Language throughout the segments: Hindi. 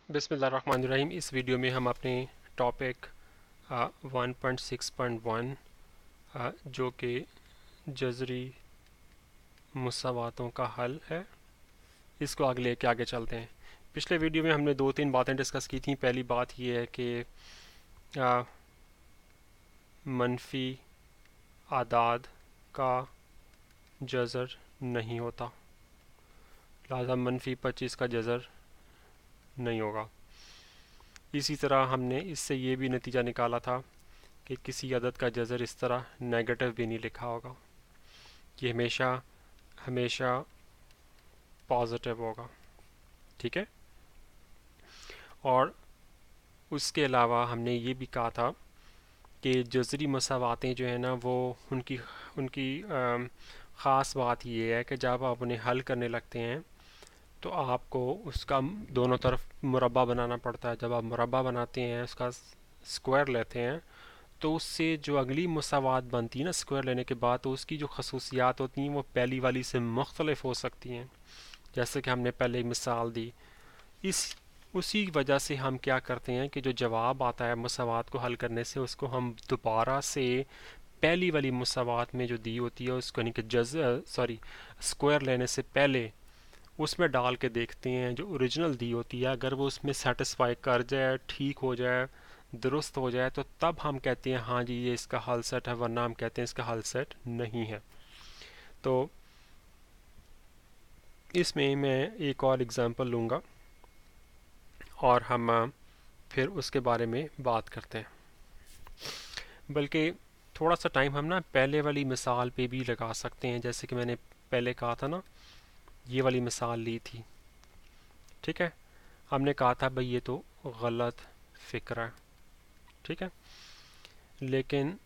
बिस्मिल्लाहिर्रहमानिर्रहीम। इस वीडियो में हम अपने टॉपिक 1.6.1 जो कि जज़री मुसावातों का हल है, इसको आगे लेके आगे चलते हैं। पिछले वीडियो में हमने दो तीन बातें डिस्कस की थी। पहली बात ये है कि मनफी आदाद का जज़र नहीं होता, लिहाजा मनफी 25 का जज़र नहीं होगा। इसी तरह हमने इससे ये भी नतीजा निकाला था कि किसी अदद का जज़र इस तरह नेगेटिव भी नहीं लिखा होगा, कि हमेशा हमेशा पॉजिटिव होगा। ठीक है। और उसके अलावा हमने ये भी कहा था कि जज़री मसावातें जो है ना, वो उनकी उनकी ख़ास बात ये है कि जब आप उन्हें हल करने लगते हैं तो आपको उसका दोनों तरफ मुरब्बा बनाना पड़ता है। जब आप मुरब्बा बनाते हैं, उसका स्क्वायर लेते हैं, तो उससे जो अगली मसावात बनती है ना स्क्वायर लेने के बाद, तो उसकी जो खसूसियात होती हैं वो पहली वाली से मुख्तलिफ हो सकती हैं। जैसे कि हमने पहले एक मिसाल दी। इस उसी वजह से हम क्या करते हैं कि जो जवाब आता है मसावात को हल करने से, उसको हम दोबारा से पहली वाली मसावात में जो दी होती है उसको, यानी कि सॉरी स्क्वायर लेने से पहले उसमें डाल के देखते हैं जो ओरिजिनल दी होती है। अगर वो उसमें सेटिस्फाई कर जाए, ठीक हो जाए, दुरुस्त हो जाए, तो तब हम कहते हैं हाँ जी ये इसका हल सेट है, वरना हम कहते हैं इसका हल सेट नहीं है। तो इसमें मैं एक और एग्ज़ाम्पल लूँगा और हम फिर उसके बारे में बात करते हैं। बल्कि थोड़ा सा टाइम हम ना पहले वाली मिसाल पे भी लगा सकते हैं। जैसे कि मैंने पहले कहा था ना, ये वाली मिसाल ली थी। ठीक है। हमने कहा था भाई ये तो गलत फ़िक्र है। ठीक है। लेकिन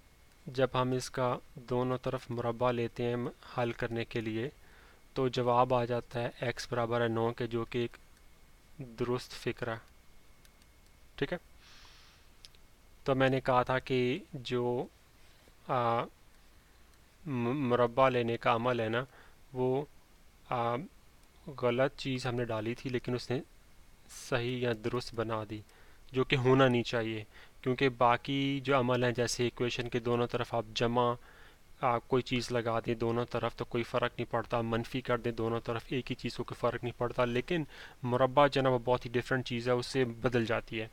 जब हम इसका दोनों तरफ मुरब्बा लेते हैं हल करने के लिए, तो जवाब आ जाता है x बराबर है 9 के, जो कि एक दुरुस्त फ़िक्र है। ठीक है। तो मैंने कहा था कि जो मुरब्बा लेने का अमल है ना, वो आ, गलत चीज़ हमने डाली थी, लेकिन उसने सही या दुरुस्त बना दी, जो कि होना नहीं चाहिए। क्योंकि बाकी जो अमल हैं, जैसे इक्वेशन के दोनों तरफ आप जमा कोई चीज़ लगा दें दोनों तरफ तो कोई फ़र्क नहीं पड़ता, मनफी कर दें दोनों तरफ एक ही चीज़ को कोई फ़र्क नहीं पड़ता। लेकिन मुरब्बा जो है ना वो बहुत ही डिफरेंट चीज़ है, उससे बदल जाती है।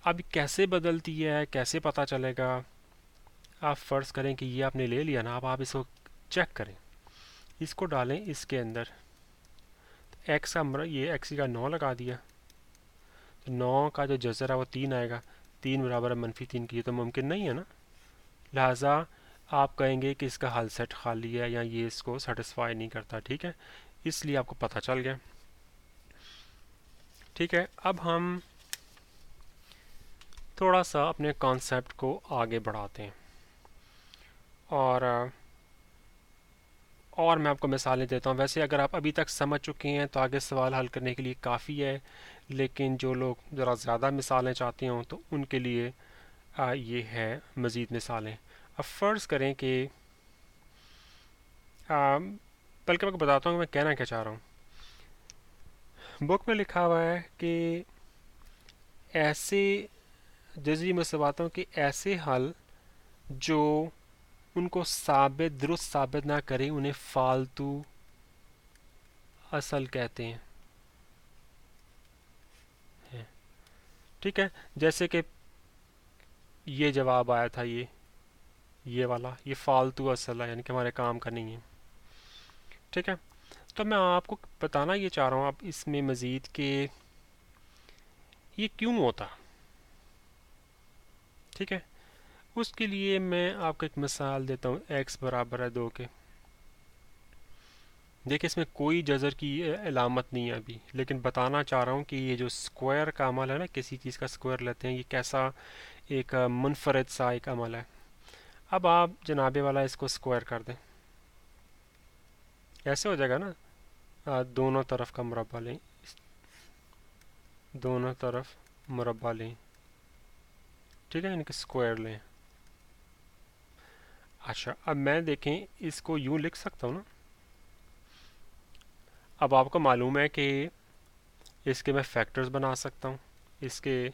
अब कैसे बदलती है, कैसे पता चलेगा? आप फ़र्ज़ करें कि ये आपने ले लिया ना, अब आप इसको चेक करें, इसको डालें इसके अंदर। एक्स का ये एक्स का 9 लगा दिया, तो 9 का जो जज़र है वो 3 आएगा। 3 बराबर है -3 की, ये तो मुमकिन नहीं है ना। लिहाजा आप कहेंगे कि इसका हल सेट खाली है या ये इसको सेटिस्फाई नहीं करता। ठीक है। इसलिए आपको पता चल गया। ठीक है। अब हम थोड़ा सा अपने कॉन्सेप्ट को आगे बढ़ाते हैं और मैं आपको मिसालें देता हूँ। वैसे अगर आप अभी तक समझ चुके हैं तो आगे सवाल हल करने के लिए काफ़ी है, लेकिन जो लोग ज़रा ज़्यादा मिसालें चाहते हों तो उनके लिए ये है मज़ीद मिसालें। अब फ़र्ज़ करें कि बल्कि मैं आपको बताता हूँ कि मैं कहना क्या चाह रहा हूँ। बुक में लिखा हुआ है कि ऐसे जज़री मसवातों के ऐसे हल जो उनको दुरुस्त साबित ना करें, उन्हें फालतू असल कहते हैं। ठीक है। जैसे कि ये जवाब आया था, ये वाला, ये फालतू असल है, यानी कि हमारे काम का नहीं है। ठीक है। तो मैं आपको बताना ये चाह रहा हूँ अब इसमें मज़ीद कि ये क्यों होता। ठीक है। उसके लिए मैं आपको एक मिसाल देता हूँ। x बराबर है 2 के। देखिए इसमें कोई जज़र की अलामत नहीं है अभी, लेकिन बताना चाह रहा हूँ कि ये जो स्क्वायर का अमल है ना, किसी चीज़ का स्क्वायर लेते हैं, ये कैसा एक मुनफरद सा एक अमल है। अब आप जनाबे वाला इसको स्क्वायर कर दें, ऐसे हो जाएगा ना। दोनों तरफ का मुरब्बा लें, दोनों तरफ मुरब्बा लें। ठीक है, इनके स्क्वायर लें। अच्छा, अब मैं देखें इसको यूँ लिख सकता हूँ ना। अब आपको मालूम है कि इसके मैं फैक्टर्स बना सकता हूँ, इसके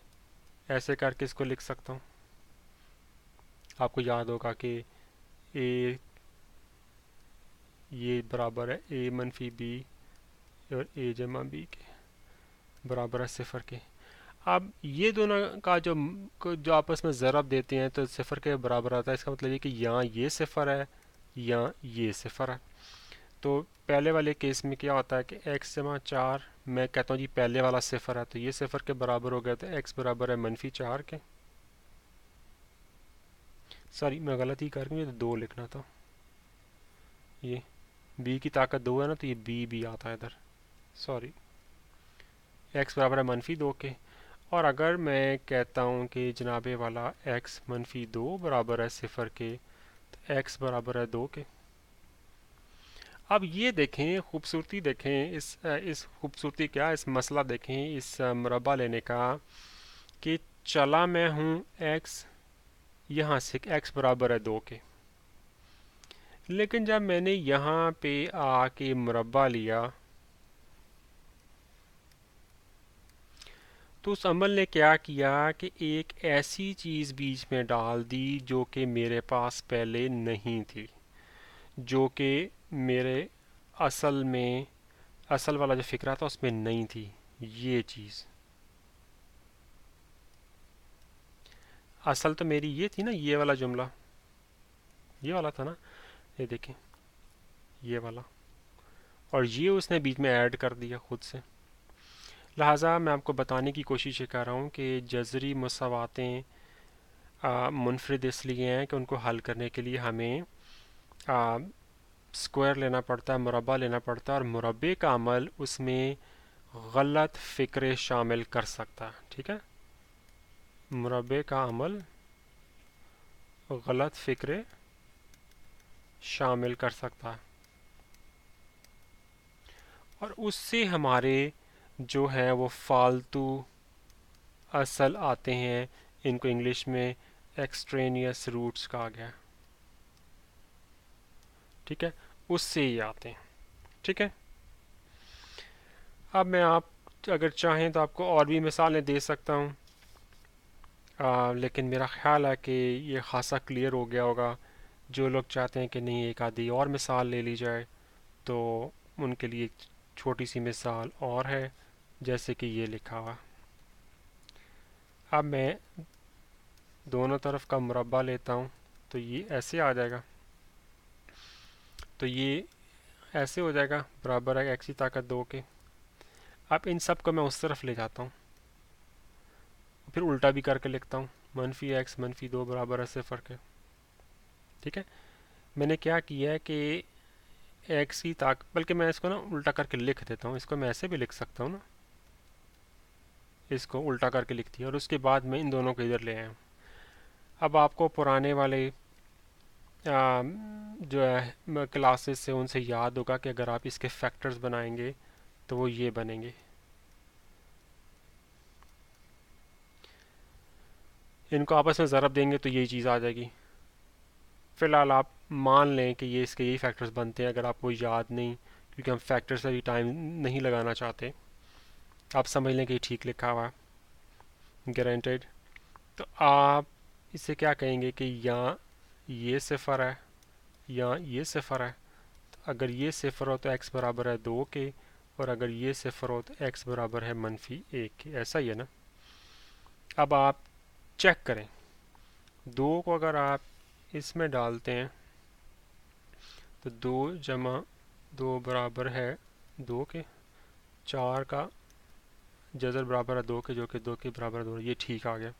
ऐसे करके इसको लिख सकता हूँ। आपको याद होगा कि ए ये बराबर है ए मनफी बी और ए जमा बी के बराबर है सिफर के। अब ये दोनों का जो आपस में ज़रब देते हैं तो सिफर के बराबर आता है। इसका मतलब ये कि यहाँ ये सिफर है, यहाँ ये सिफर है। तो पहले वाले केस में क्या होता है कि x जमा 4, मैं कहता हूँ जी पहले वाला सिफर है तो ये सिफर के बराबर हो गया, तो x बराबर है मनफी 4 के। सॉरी मैं गलत ही कर गया, तो 2 लिखना था। ये b की ताकत 2 है ना, तो ये b भी आता है इधर, सॉरी। x बराबर है मनफी 2 के। और अगर मैं कहता हूँ कि जनाबे वाला x मनफी 2 बराबर है सिफर के, तो x बराबर है 2 के। अब ये देखें, खूबसूरती देखें, इस खूबसूरती क्या, इस मसला देखें इस मुरब्बा लेने का कि चला मैं हूँ x, यहाँ से x बराबर है 2 के, लेकिन जब मैंने यहाँ पे आके मुरब्बा लिया तो उस अमल ने क्या किया कि एक ऐसी चीज़ बीच में डाल दी जो कि मेरे पास पहले नहीं थी, जो कि मेरे असल में असल वाला जो फ़िक्रा था उसमें नहीं थी। ये चीज़ असल तो मेरी ये थी ना, ये वाला जुमला, ये वाला था ना, ये देखें ये वाला, और ये उसने बीच में ऐड कर दिया खुद से। लिहाजा मैं आपको बताने की कोशिश कर रहा हूँ कि जज़री मसावातें मुनफरिद इसलिए हैं कि उनको हल करने के लिए हमें स्क्वायर लेना पड़ता है, मुरब्बा लेना पड़ता है, और मुरब्बे का अमल उसमें गलत फ़िक्रे शामिल कर सकता है। ठीक है, मुरब्बे का अमल गलत फ़िक्रे शामिल कर सकता है, और उससे हमारे जो है वो फालतू असल आते हैं। इनको इंग्लिश में एक्सट्रेनियस रूट्स कहा गया। ठीक है, उससे ही आते हैं। ठीक है, अब मैं आप अगर चाहें तो आपको और भी मिसालें दे सकता हूँ, लेकिन मेरा ख़्याल है कि ये खासा क्लियर हो गया होगा। जो लोग चाहते हैं कि नहीं एक आधी और मिसाल ले ली जाए, तो उनके लिए एक छोटी सी मिसाल और है, जैसे कि ये लिखा हुआ। अब मैं दोनों तरफ का मुरब्बा लेता हूँ तो ये ऐसे आ जाएगा, तो ये ऐसे हो जाएगा, बराबर है एक्स की ताकत 2 के। अब इन सब को मैं उस तरफ ले जाता हूँ, फिर उल्टा भी करके लिखता हूँ, मनफी एक्स मनफी 2 बराबर है सिफर के। ठीक है, मैंने क्या किया है कि एक्स की ताकत, बल्कि मैं इसको ना उल्टा करके लिख देता हूँ, इसको मैं ऐसे भी लिख सकता हूँ ना, इसको उल्टा करके लिख दिया और उसके बाद मैं इन दोनों को इधर ले आया हूँ। अब आपको पुराने वाले जो है क्लासेस से उनसे याद होगा कि अगर आप इसके फैक्टर्स बनाएंगे तो वो ये बनेंगे। इनको आपस में ज़रब देंगे तो यही चीज़ आ जाएगी। फ़िलहाल आप मान लें कि ये इसके यही फैक्टर्स बनते हैं, अगर आपको याद नहीं, क्योंकि हम फैक्टर्स से भी टाइम नहीं लगाना चाहते, आप समझ लें कि ये ठीक लिखा हुआ है गारंटेड। तो आप इसे क्या कहेंगे कि यहाँ ये सिफर है, यहाँ ये सिफर है, तो अगर ये सिफर हो तो x बराबर है 2 के, और अगर ये सिफर हो तो x बराबर है मनफी 1 के। ऐसा ही है ना। अब आप चेक करें, 2 को अगर आप इसमें डालते हैं तो 2 जमा 2 बराबर है 2 के, 4 का जज़र बराबर है 2 के, जो कि 2 के बराबर 2, ये ठीक आ गया।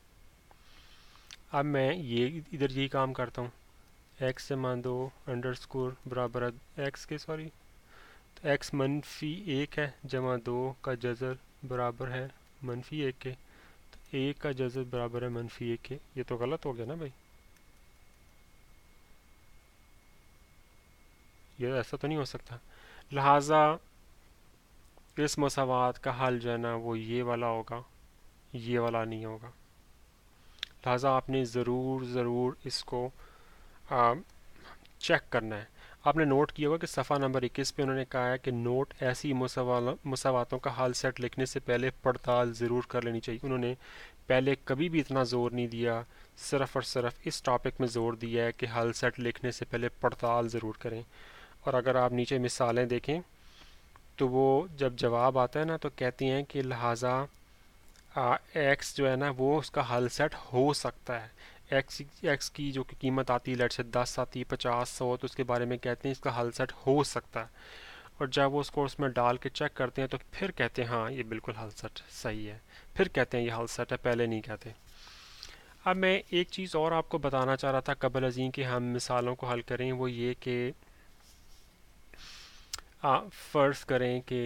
अब मैं ये इधर यही काम करता हूँ, x जमा 2 अंडरस्कोर बराबर है x के, सॉरी, तो x मनफी 1 है, जमा 2 का जज़र बराबर है मनफी 1 के, तो 1 का जज़र बराबर है मनफी 1 के। ये तो गलत हो गया ना भाई, ये ऐसा तो नहीं हो सकता। लिहाजा इस मसावात का हल जो है ना वो ये वाला होगा, ये वाला नहीं होगा। लिहाजा आपने ज़रूर इसको चेक करना है। आपने नोट किया होगा कि सफ़ा नंबर 21 पे उन्होंने कहा है कि नोट ऐसी मुसावातों का हल सेट लिखने से पहले पड़ताल ज़रूर कर लेनी चाहिए। उन्होंने पहले कभी भी इतना ज़ोर नहीं दिया, सिर्फ़ और सिर्फ इस टॉपिक में ज़ोर दिया है कि हल सेट लिखने से पहले पड़ताल ज़रूर करें। और अगर आप नीचे मिसालें देखें तो वो जब जवाब आता है ना तो कहती हैं कि लिहाजा एक्स जो है ना वो उसका हल सेट हो सकता है। एक्स की जो कीमत आती है लेट से 10 आती है, 50, 100, तो उसके बारे में कहते हैं इसका हल सेट हो सकता है। और जब वो उसको उसमें डाल के चेक करते हैं तो फिर कहते हैं हाँ ये बिल्कुल हल सेट सही है, फिर कहते हैं ये हल सेट है, पहले नहीं कहते। अब मैं एक चीज़ और आपको बताना चाह रहा था कबल अज़ीं कि हम मिसालों को हल करें, वो ये कि फ़र्ज़ करें कि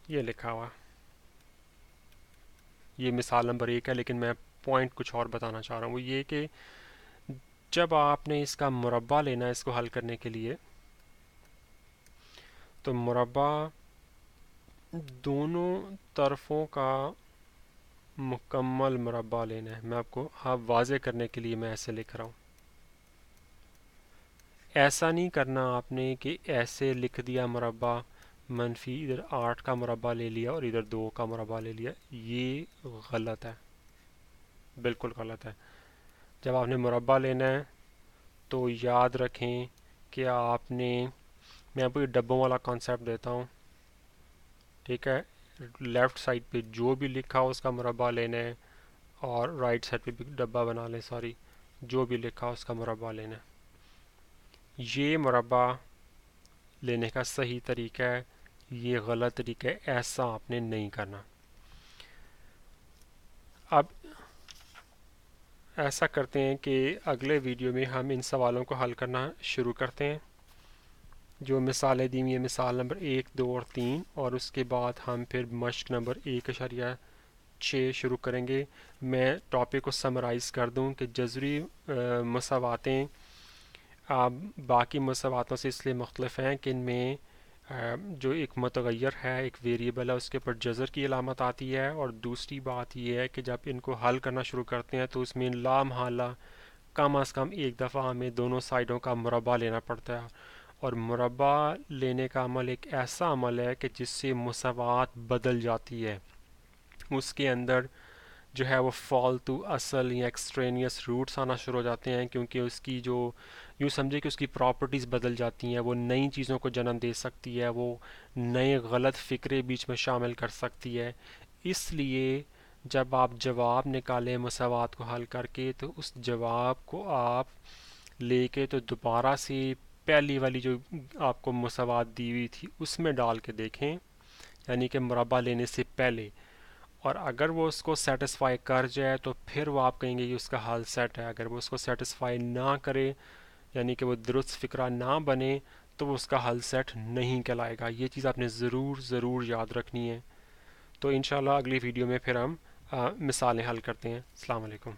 ये लिखा हुआ, ये मिसाल नंबर 1 है, लेकिन मैं पॉइंट कुछ और बताना चाह रहा हूँ। वो ये कि जब आपने इसका मुरब्बा लेना है इसको हल करने के लिए, तो मुरब्बा दोनों तरफों का मुकम्मल मुरब्बा लेना है। मैं आपको वाज़े करने के लिए मैं ऐसे लिख रहा हूँ। ऐसा नहीं करना आपने कि ऐसे लिख दिया मुरब्बा, मनफी इधर 8 का मुरब्बा ले लिया और इधर 2 का मुरब्बा ले लिया, ये गलत है, बिल्कुल गलत है। जब आपने मुरब्बा लेना है तो याद रखें कि आपने, मैं आपको डब्बों वाला कॉन्सेप्ट देता हूँ, ठीक है। लेफ़्ट साइड पे जो भी लिखा हो उसका मुरब्बा लेना है, और राइट साइड पे भी डब्बा बना लें, सॉरी, जो भी लिखा हो उसका मुरब्बा लेना है। ये मुरब्बा लेने का सही तरीका है, ये गलत तरीका है, ऐसा आपने नहीं करना। अब ऐसा करते हैं कि अगले वीडियो में हम इन सवालों को हल करना शुरू करते हैं। जो मिसालें दी हुई है मिसाल नंबर 1, 2 और 3, और उसके बाद हम फिर मश्क नंबर 1.6 शुरू करेंगे। मैं टॉपिक को समराइज़ कर दूं कि जज़री मसावातें बाकी मसावातों से इसलिए मुख्तलिफ हैं कि इनमें जो एक मुतग़य्यर है, एक वेरिएबल है, उसके ऊपर जज़र की अलामत आती है। और दूसरी बात यह है कि जब इनको हल करना शुरू करते हैं तो उसमें लामहला कम अज़ कम एक दफ़ा हमें दोनों साइडों का मुरब्बा लेना पड़ता है। और मुरब्बा लेने का अमल एक ऐसा अमल है कि जिससे मुसावात बदल जाती है, उसके अंदर जो है वो फालतू असल या एक्सट्रेनियस रूट्स आना शुरू हो जाते हैं, क्योंकि उसकी जो, यूँ समझे कि उसकी प्रॉपर्टीज़ बदल जाती हैं, वो नई चीज़ों को जन्म दे सकती है, वो नए गलत फ़िक्रे बीच में शामिल कर सकती है। इसलिए जब आप जवाब निकालें मसावात को हल करके, तो उस जवाब को आप लेके तो दोबारा से पहली वाली जो आपको मसावात दी हुई थी उसमें डाल के देखें, यानी कि मुरब्बा लेने से पहले। और अगर वो उसको सेटिस्फाई कर जाए तो फिर वो आप कहेंगे कि उसका हल सेट है। अगर वो उसको सेटिस्फाई ना करे, यानी कि वो दुरुस्त फ़िक्रा ना बने, तो वो उसका हल सेट नहीं कहलाएगा। ये चीज़ आपने ज़रूर याद रखनी है। तो इंशाल्लाह अगली वीडियो में फिर हम मिसालें हल करते हैं। अस्सलाम वालेकुम।